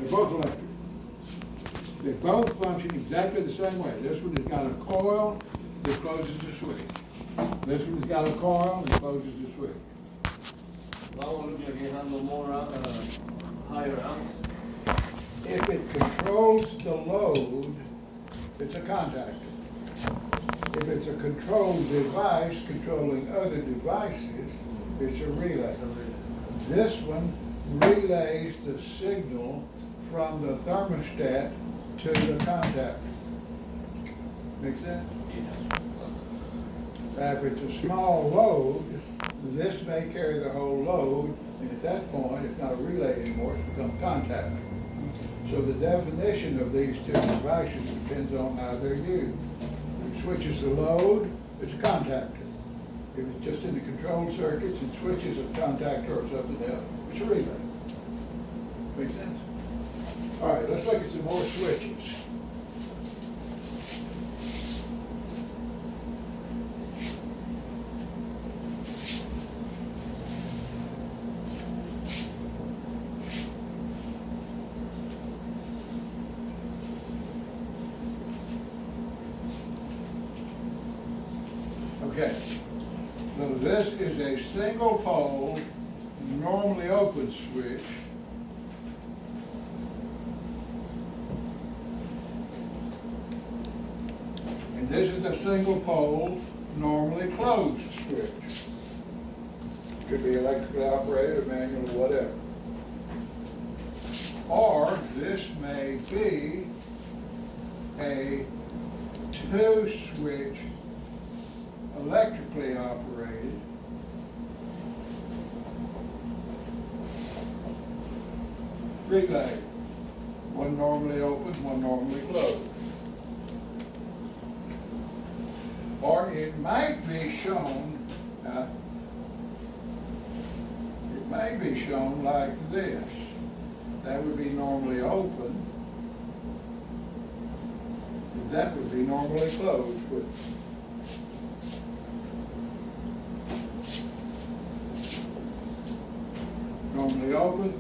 They're both electric. They both function exactly the same way. This one has got a coil that closes the switch. This one's got a coil that closes the switch. That one looks like it has no more, higher amps. If it controls the load, it's a contactor. If it's a controlled device controlling other devices, it's a relay. This one relays the signal from the thermostat to the contactor. Make sense? Now, if it's a small load, this may carry the whole load, and at that point, it's not a relay anymore, it's become a contactor. So the definition of these two devices depends on how they're used. If it switches the load, it's a contactor. If it's just in the controlled circuits, it switches a contactor or something else, it's a relay. Make sense? All right, let's look at some more switches. Okay, so this is a single pole, normally open switch. And this is a single pole, normally closed switch. Could be electrically operated, manual, whatever. Or this may be a two-switch electrically operated relay. One normally open, one normally closed. Or it might be shown, it may be shown like this. That would be normally open. That would be normally closed. Normally open,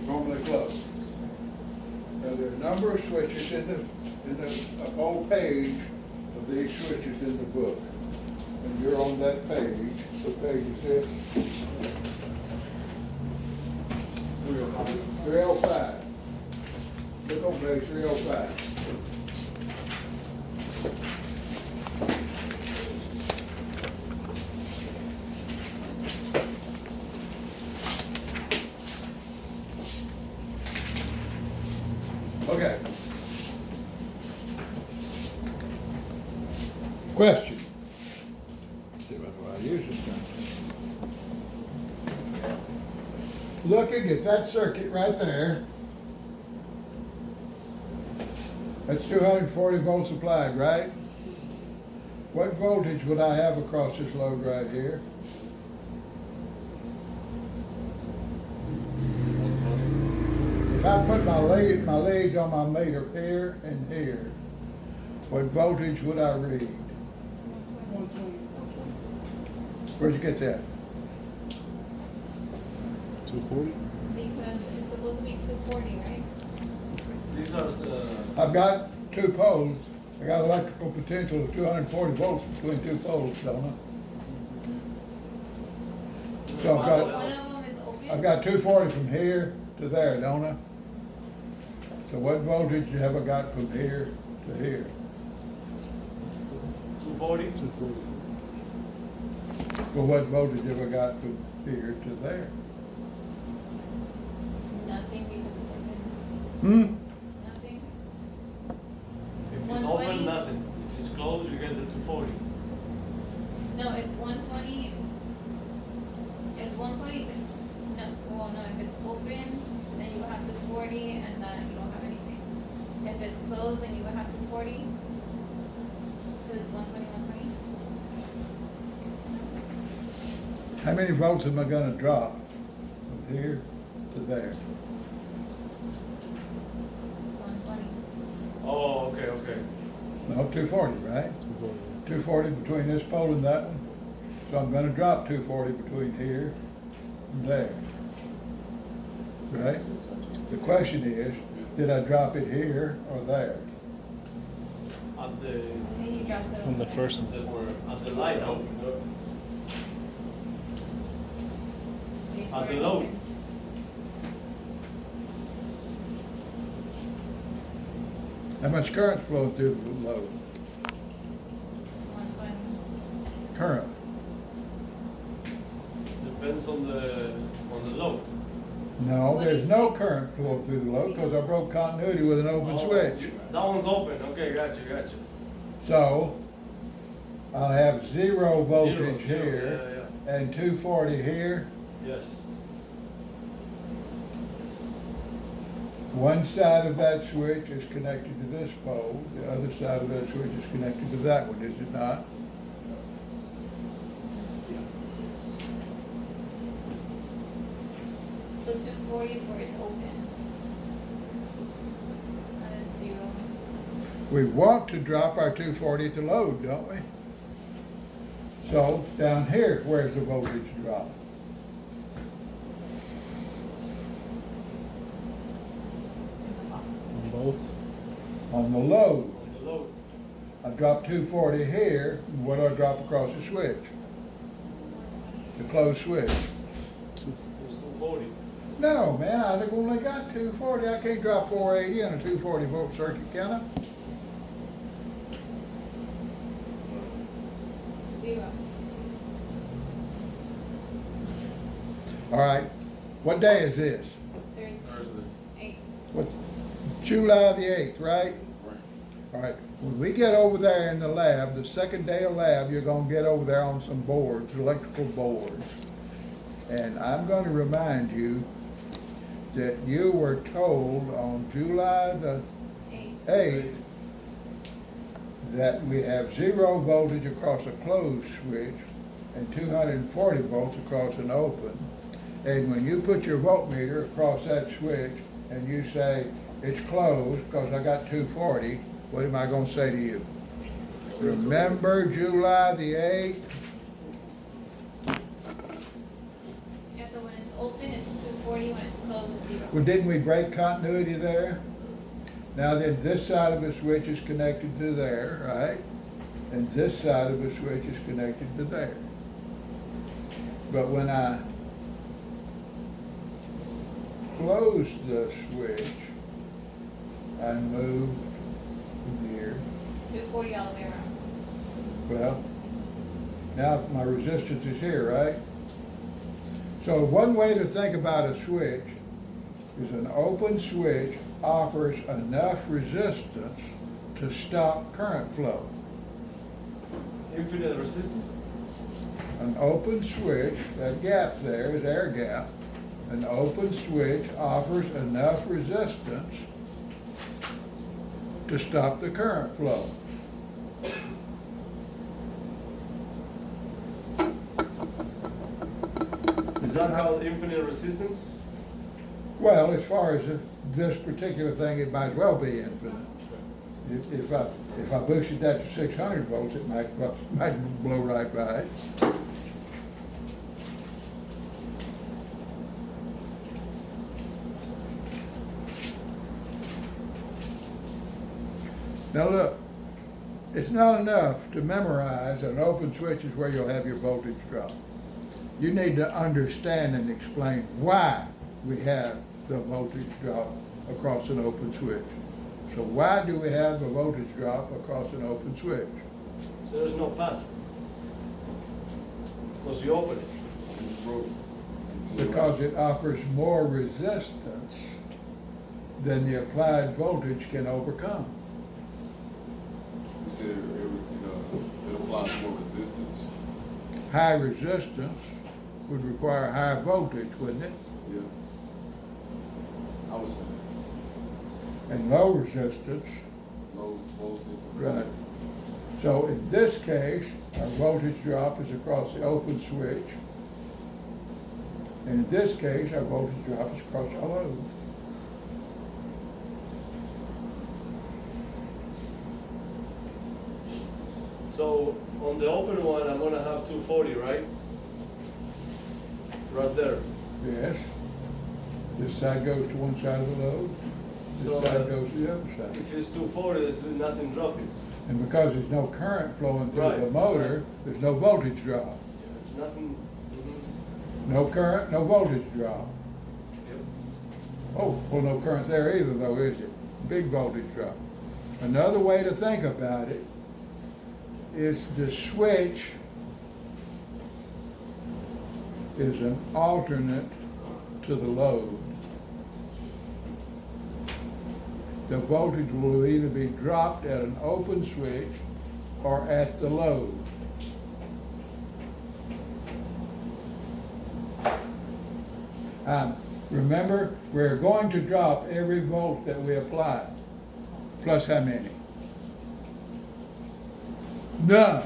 normally closed. Now there are a number of switches in the whole page of these switches in the book. And you're on that page. What page is this? 305. Look on page 305. Okay. Question. See what do I use this thing? Looking at that circuit right there, that's 240 volts applied, right? What voltage would I have across this load right here? If I put my leads on my meter here and here, what voltage would I read? 120. Where'd you get that? 240? Because it's supposed to be 240, right? These are, I've got two poles. I got electrical potential of 240 volts between two poles, don't I? So One of them is open. I've got 240 from here to there, don't I? So what voltage have I got from here to here? 240. 240. Well, what voltage have I got from here to there? Nothing because it's open. Hmm? Nothing. If it's 120. open, nothing. If it's closed, you get the 240. No, it's 120. It's 120. No, well, no. If it's open, then you would have 240, and then you don't have anything. If it's closed, then you would have 240. Because it's 120, 120. How many volts am I gonna drop from here to there? 120. Oh, okay, okay. No, 240, right? 240. 240 between this pole and that one. So I'm gonna drop 240 between here and there. right? The question is, did I drop it here or there? At the, And you dropped it On the over first at the, or at the light opened up. before at the it load. opens. How much current flowing through the load? 120. Current. Depends on the load. No, there's no 26. current flowing through the load because I broke continuity with an open Oh, switch. That one's open, okay, gotcha. So I'll have zero voltage Zero, here yeah, and 240 here. yes. One side of that switch is connected to this pole, the other side of that switch is connected to that one, is it not? So 240 is where it's open. That is 0. We want to drop our 240 at the load, don't we? So down here, where's the voltage drop? In the box. On both. On the load. On the load. I dropped 240 here, and what do I drop across the switch? The closed switch. It's 240. No, man, I've only got 240. I can't drop 480 on a 240 volt circuit, can I? 0. All right. What day is this? Thursday. 8. What? July the 8th, right? All right. When we get over there in the lab, the second day of lab, you're gonna get over there on some boards, electrical boards. And I'm gonna remind you that you were told on July the 8. 8th that we have 0 voltage across a closed switch and 240 volts across an open. And when you put your voltmeter across that switch and you say, it's closed because I got 240, what am I gonna say to you? Remember July the 8th? Yeah, so when it's open, it's 240. When it's closed, it's 0. Well, didn't we break continuity there? Now then, this side of the switch is connected to there, right? And this side of the switch is connected to there. But when I closed the switch, I moved from here. 240 all the way around. Well, now my resistance is here, right? So one way to think about a switch is an open switch offers enough resistance to stop current flow. Infinite resistance. An open switch, that gap there is air gap. An open switch offers enough resistance to stop the current flow. Is that called infinite resistance? Well, as far as this particular thing, it might well be infinite. If I boosted that to 600 volts, it might blow right by it. Now look, it's not enough to memorize an open switch is where you'll have your voltage drop. You need to understand and explain why we have the voltage drop across an open switch. So why do we have a voltage drop across an open switch? So there's no path. Because you open it. Because it offers more resistance than the applied voltage can overcome. You said it applies more resistance. High resistance would require high voltage, wouldn't it? Yeah. I was saying And low resistance, low voltage. right. So in this case, our voltage drop is across the open switch. And in this case, our voltage drop is across the load. So on the open one, I'm gonna have 240, right? Right there. Yes, This side goes to one side of the load, So, this side goes to the other side. If it's 240, there's nothing dropping. And because there's no current flowing through Right, the that's motor, right. there's no voltage drop. There's nothing. No current, no voltage drop. Yep. Oh, well, no current there either though, is it? Big voltage drop. Another way to think about it is the switch is an alternate to the load. The voltage will either be dropped at an open switch or at the load. Remember, we're going to drop every volt that we apply. Plus how many? None.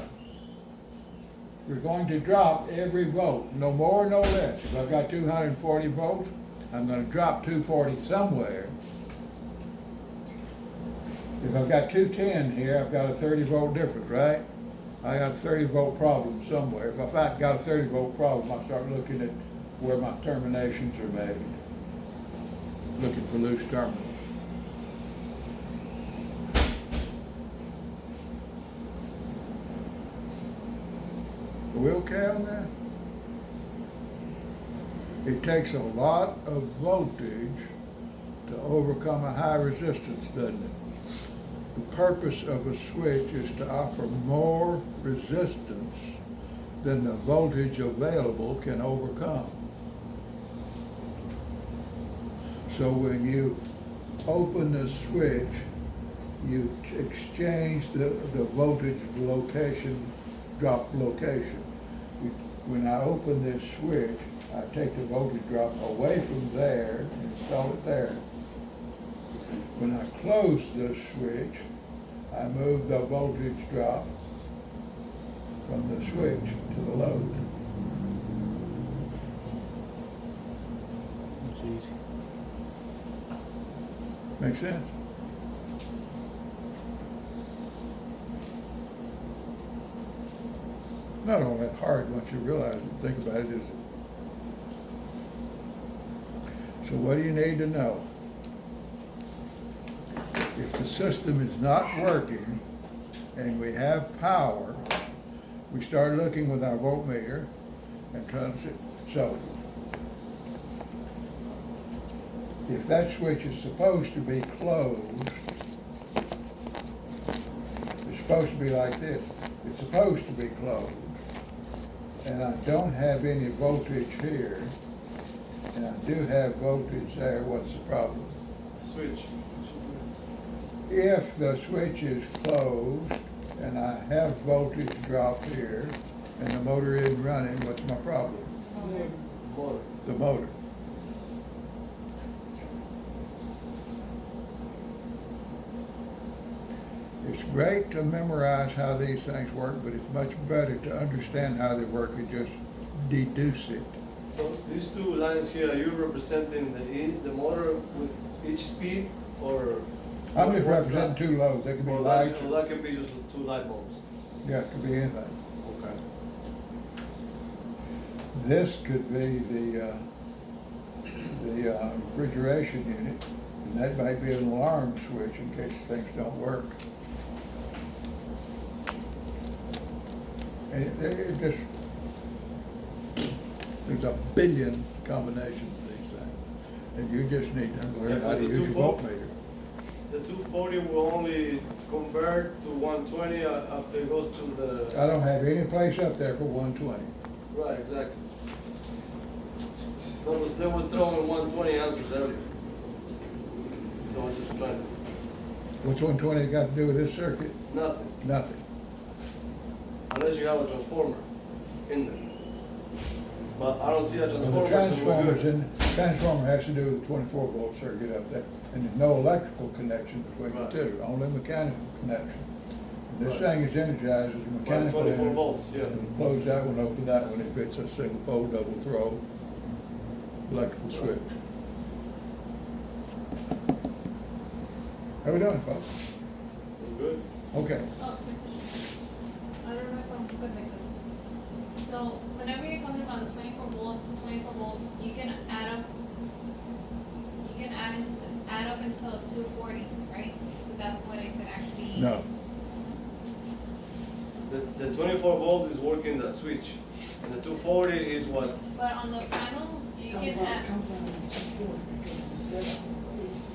We're going to drop every volt, no more, no less. If I've got 240 volts, I'm gonna drop 240 somewhere. If I've got 210 here, I've got a 30 volt difference, right? I got a 30 volt problem somewhere. If I've got a 30 volt problem, I start looking at where my terminations are made. Looking for loose terminals. Are we okay on that? It takes a lot of voltage to overcome a high resistance, doesn't it? The purpose of a switch is to offer more resistance than the voltage available can overcome. So when you open the switch, you exchange the voltage location, drop location. When I open this switch, I take the voltage drop away from there and install it there. When I close the switch, I move the voltage drop from the switch to the load. It's easy. Make sense? Not all that hard once you realize it, think about it, is it? So what do you need to know? If the system is not working and we have power, we start looking with our voltmeter and trying to see. So if that switch is supposed to be closed, it's supposed to be like this. It's supposed to be closed. And I don't have any voltage here, and I do have voltage there. What's the problem? Switch. If the switch is closed and I have voltage drop here and the motor isn't running, what's my problem? Motor. The motor. It's great to memorize how these things work, but it's much better to understand how they work and just deduce it. So these two lines here, are you representing the motor with each speed, or? I'm just what's representing that? two loads. They could be Well, lights. that can be just two light bulbs. Yeah, it could be anything. Okay. This could be the refrigeration unit, and that might be an alarm switch in case things don't work. And it just, there's a billion combinations of these things, and you just need to learn Yeah, how to but the use your 240 voltmeter. The 240 will only convert to 120 after it goes to the. I don't have any place up there for 120. Right, exactly. They were throwing 120 answers earlier. So I was just trying to, What's 120 got to do with this circuit? nothing, Nothing. unless you have a transformer in there. But I don't see a Well, transformer, the so we're good. transformer has to do with the 24 volt circuit up there, and there's no electrical connection between the Right. two, only mechanical connection. And this Right. thing is energized as a mechanical. 24 energy. volts, yeah. Close that one, open that one, if it's a single pole, double throw, electrical switch. How we doing, folks? We're good. Okay, Oh, I don't know if I'm gonna make sense. So whenever you're talking about the 24 volts, you can add up until 240, right? 'Cause that's what it could actually. No, The 24 volt is working the switch, and the 240 is what? But on the panel, you Comes can out, add comes out in 240 because it's set up for AC.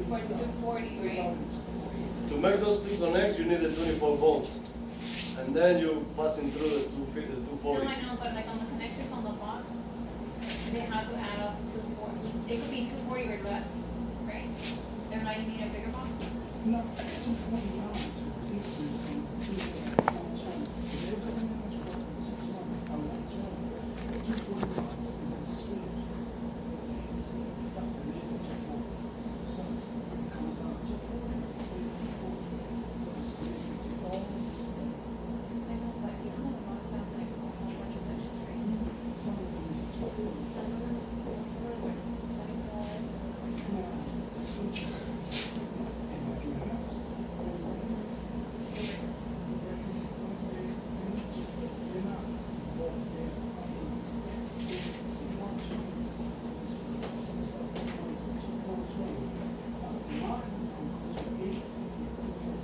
for 240, It's right? out in 240. To make those two connect, you need the 24 volts, and then you passing through the 240. No, I know, but like on the connections on the box, they have to add up 240. It could be 240 or less, right? Then now you need a bigger box. No, 240 lines is different from 220. They're coming in as well, 220. I'm not 20. 240 lines is the switch for the AC. It's not connected to 240. So it comes out 240, it stays 240. So it's connected to all the stuff. I know, but you know how the box has like a whole bunch of sections, right? Some of them is 240. Some of them, some of them are 24, some of them are 20. Now, the switches. And like your house, they're not volts, they're, it's 120s. Some stuff that goes to 120. Mine goes to AC, it's different.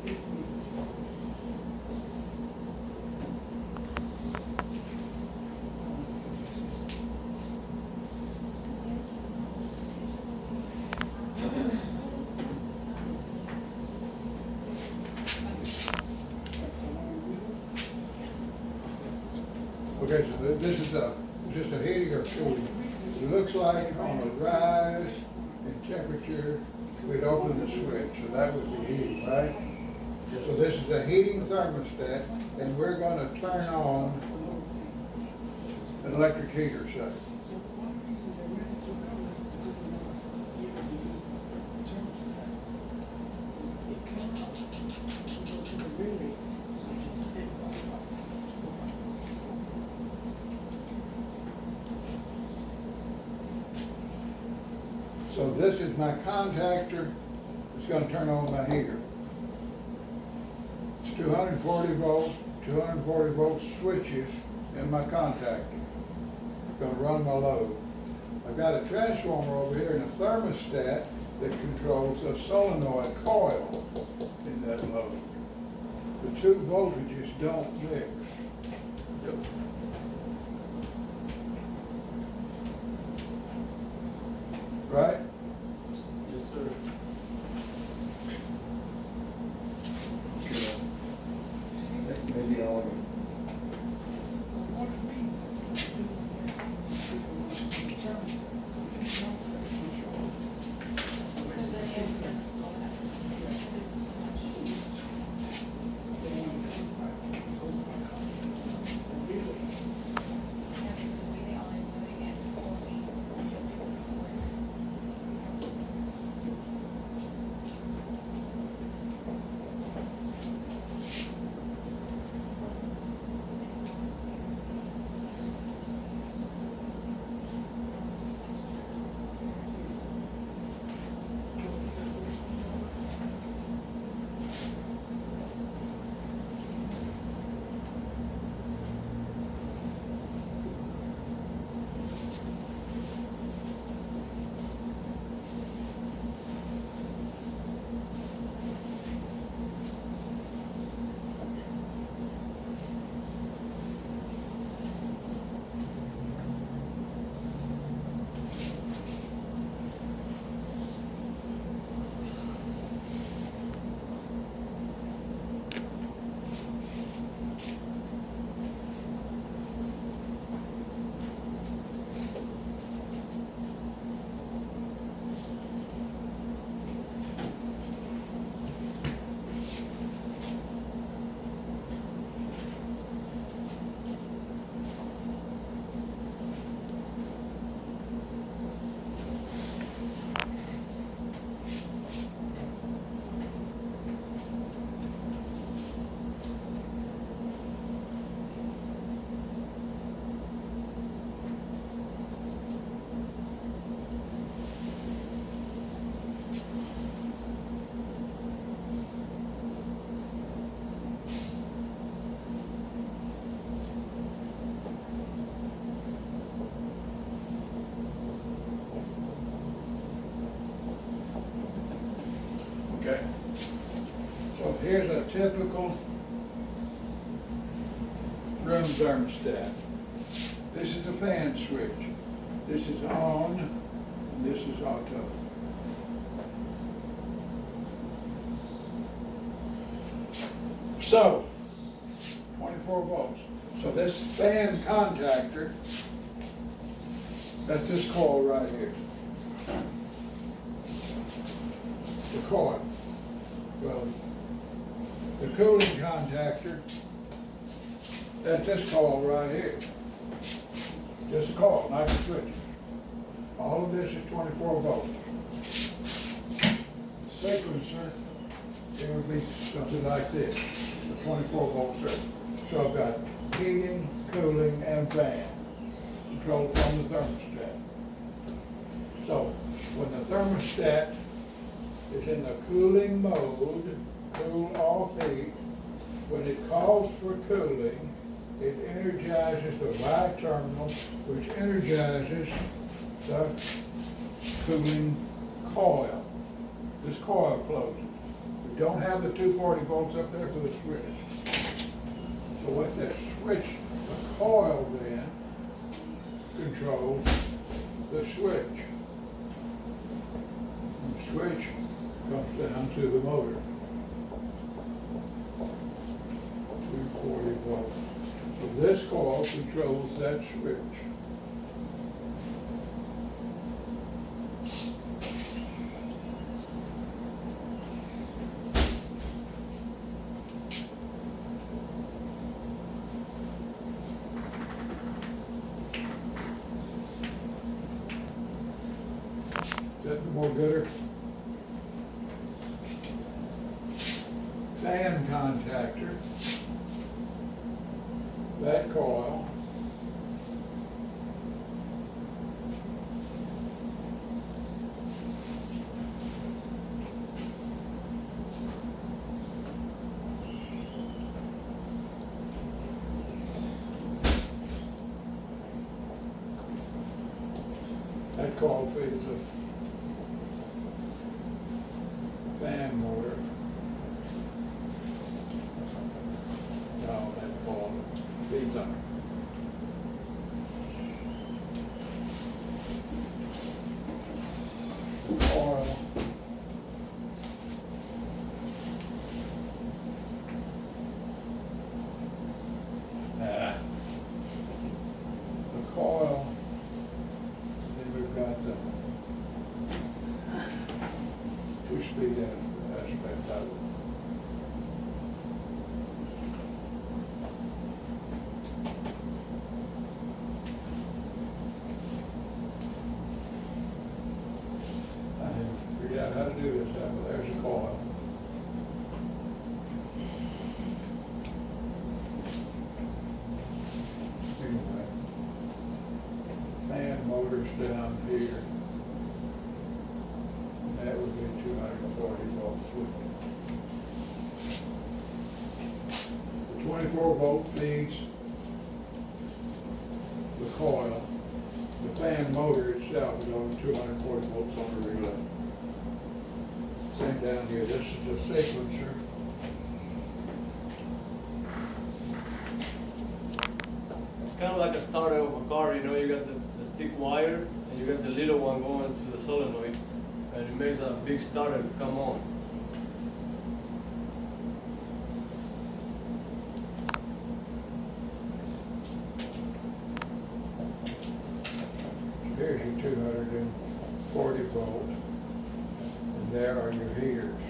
AC, okay, so this is just a heating or cooling. It looks like on a rise in temperature, we'd open the switch, so that would be heating, right? So this is a heating thermostat, and we're gonna turn on an electric heater, so. so one reason they ran into it comes out, it goes to the relay, so it can spin right up. So this is my contactor, it's gonna turn on my heater. It's 240 volt switches in my contactor. Gonna run my load. I've got a transformer over here and a thermostat that controls a solenoid coil in that load. The two voltages don't mix. Yep. Right? Yes, sir. Maybe all of them. One reason they do it, determine, because it's not that control. Because the System. it's too much. Then when it comes back, it goes back up. The relay, Yeah, because the way they always do it, it's only every system work. Okay. So here's a typical room thermostat. This is a fan switch. This is on, and this is auto. So, 24 volts. So this fan contactor, that's this coil right here. The coil. Well, the cooling contactor, that's this coil right here. Just a coil, not a switch. All of this is 24 volts. Sequencer, it would be something like this, a 24 volt circuit. So I've got heating, cooling, and fan, controlled from the thermostat. So when the thermostat is in the cooling mode, cool off heat, when it calls for cooling, it energizes the Y terminal, which energizes the cooling coil. This coil closes. We don't have the 240 volts up there for the switch. So what that switch, the coil then controls the switch. And the switch comes down to the motor. 240 volts. So this coil controls that switch. Is that more gooder? Fan contactor. That coil. That coil feeds a fan motor. No, that coil feeds on coil. The coil, then we've got the two-speed aspect of it. I haven't figured out how to do this stuff, but there's a coil. Anyway, fan motors down here. And that would be 240 volt switch. The 24 volt feeds the coil. The fan motor itself is on 240 volts on the relay. Same down here, this is a sequencer. It's kind of like a starter of a car, you know, you got the thick wire and you got the little one going to the solenoid and it makes a big starter come on. Here's your 240 volt, and there are your heaters.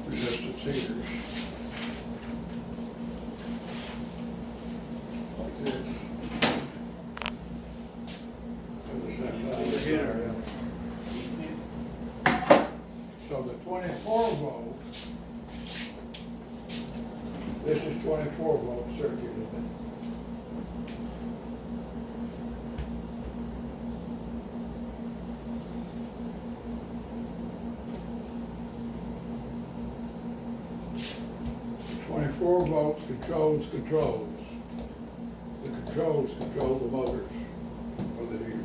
Resistance heaters. Like this. And the same Heater. So the 24 volt, this is 24 volt circuit, isn't it? Twenty-four volts controls controls. The controls control the motors. for the heaters.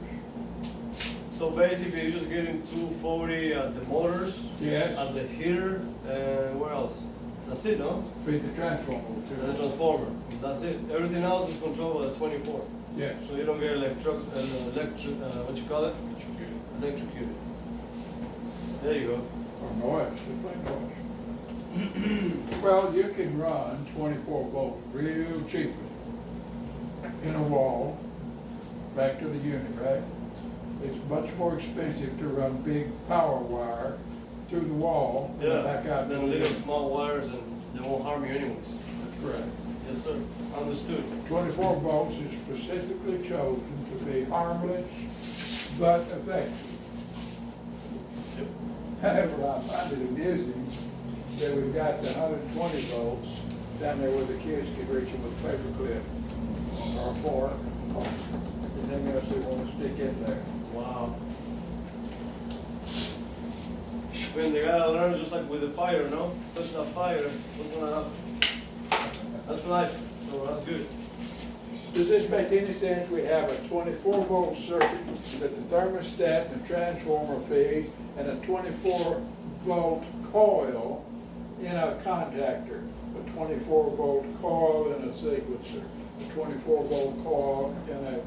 So basically, you're just getting 240 at the motors, Yes. at the heater, and where else? That's it, no? Feed the transformer And the too. transformer. That's it. Everything else is controlled by the 24. Yes. So you don't get what you call it? Electrocuted. There you go. Or noise, just plain noise. Well, you can run 24 volts real cheaply in a wall, back to the unit, right? It's much more expensive to run big power wire through the wall and Yeah. back out to the Then little unit. small wires, and they won't harm you anyways. That's correct. Yes, sir. Understood. 24 volts is specifically chosen to be harmless but effective. Yep. However, I find it amusing that we've got the 120 volts down there where the kids can reach them with a paper clip or a fork, or anything else they want to stick in there. Wow. When they gotta learn just like with the fire, no? Touch that fire, what's gonna happen? That's life, so that's good. Does this make any sense? We have a 24 volt circuit that the thermostat and the transformer feed, and a 24 volt coil in a contactor, a 24 volt coil in a sequencer, a 24 volt coil in a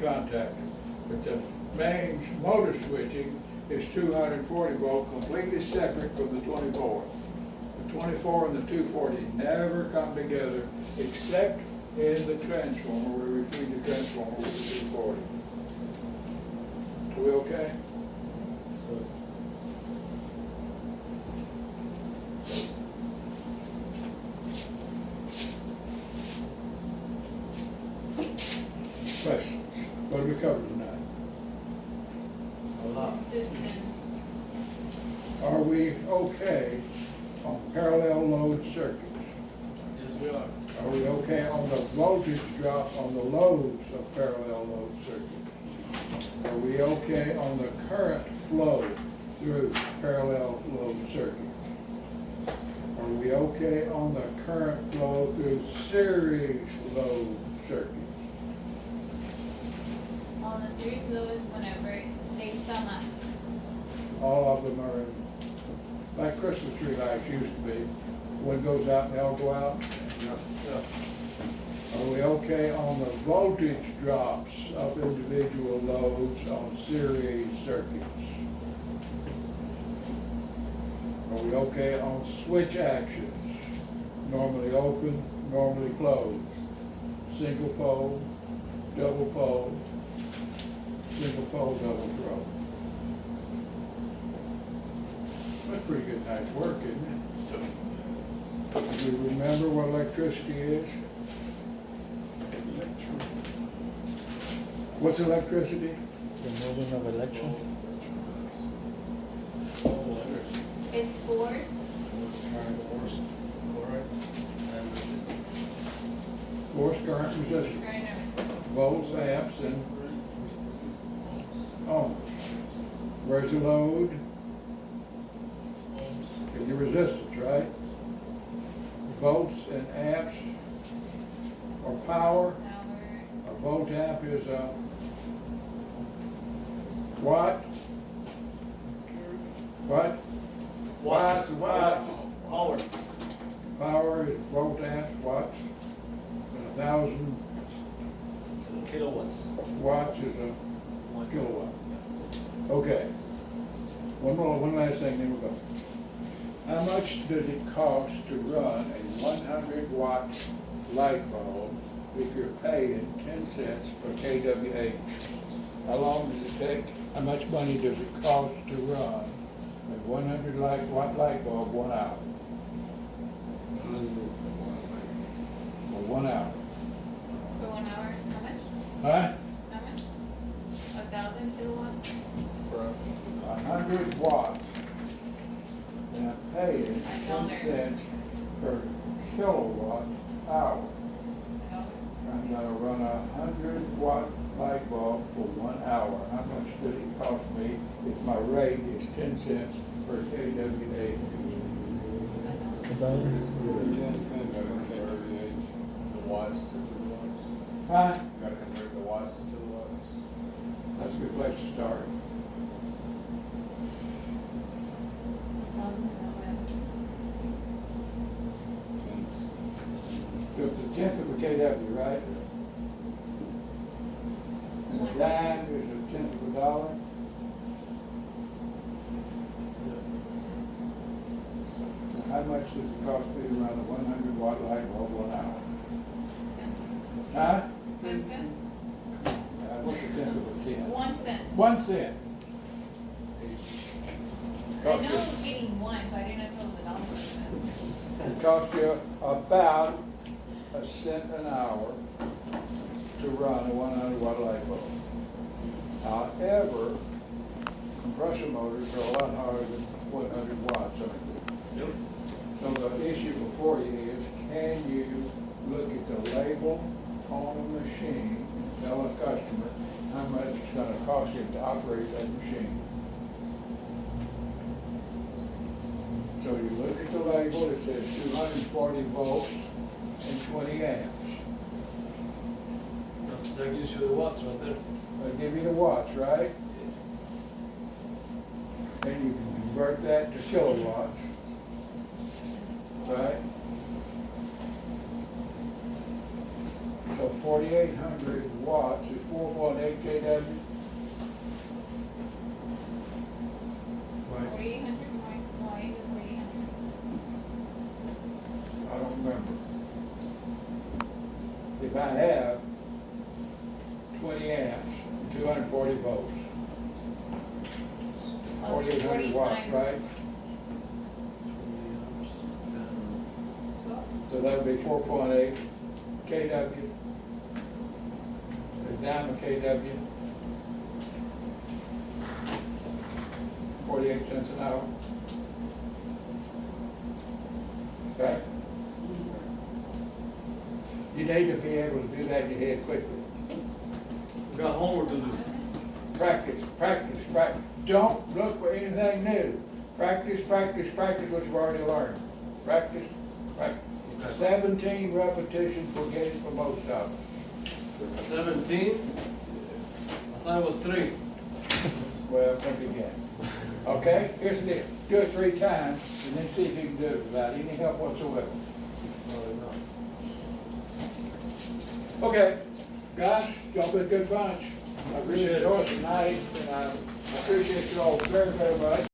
contactor. But the main motor switching is 240 volt, completely separate from the 24. The 24 and the 240 never come together except in the transformer, where we feed the transformer with the 240. So we okay? So, Questions? What did we cover tonight? a lot. Systems. Are we okay on parallel load circuits? Yes, we are. Are we okay on the voltage drop on the loads of parallel load circuits? Are we okay on the current flow through parallel load circuits? Are we okay on the current flow through series load circuits? On the series low is whenever they sum up. All of them are, like Christmas tree lights used to be. One goes out and they all go out. Yeah. Are we okay on the voltage drops of individual loads on series circuits? Are we okay on switch actions? Normally open, normally closed. Single pole, double pole, single pole, double throw. That's pretty good night's work, isn't it? Do you remember what electricity is? What's electricity? The moving of electrons. It's force, Force, current, and resistance. Force, current, current, resistance, and resistance. volts, amps, and ohms. Where's the load? In the resistance, right? Volts and amps or power. Power, A volt amp is a watt. What? Watts, Watts. power. Power is volt amps, watts. And 1,000 Kilowatts. watts is a kilowatt. Okay. One last thing, then we'll go. How much does it cost to run a 100 watt light bulb if you're paying 10 cents per kWh? How long does it take? How much money does it cost to run a 100 watt light bulb 1 hour? For 1 hour. for 1 hour, how much? Huh? How much? 1,000 kilowatts? 100 watts. And I'm paying $1. 10 cents per kilowatt hour. I'm gonna run a 100 watt light bulb for 1 hour. How much does it cost me if my rate is 10 cents per kWh? About 10 cents per kWh. The watts to kilowatts. Huh? You gotta convert the watts to kilowatts. That's a good place to start. So it's a tenth of a KW, right? And a dime is a tenth of a dollar. Now, how much does it cost me to run a 100-watt light bulb 1 hour? Huh? 10 cents? What's a tenth of a cent? 1 cent. 1 cent. I know it was getting one, so I didn't know if it was a dollar or a cent. It costs you about a cent an hour to run a 100-watt light bulb. However, compressor motors are a lot harder than 100 watts, aren't they? Yep. So the issue before you is, can you look at the label on the machine, and tell a customer how much it's gonna cost him to operate that machine? So you look at the label, it says 240 volts and 20 amps. That gives you the watts right there. They give you the watts, right? And you can convert that to kilowatts, right? So 4,800 watts is 4.8 kW. Right. 4,800, why is it 4,800? I don't remember. If I have 20 amps, 240 volts, Oh, 4,800 watts, times right? So that would be 4.8 kW. A dime a kW. 48 cents an hour. Okay? You need to be able to do that in your head quickly. We got homework to do. Practice, practice, practice. Don't look for anything new. Practice, practice, practice what you've already learned. Practice, practice. 17 repetitions will get it for most of them. 17? I thought it was 3. Well, think again. Okay, here's the deal. Do it 3 times and then see if you can do it without any help whatsoever. Okay, guys, y'all been a good bunch. I really Appreciate it. enjoyed tonight, and I appreciate you all very, very much.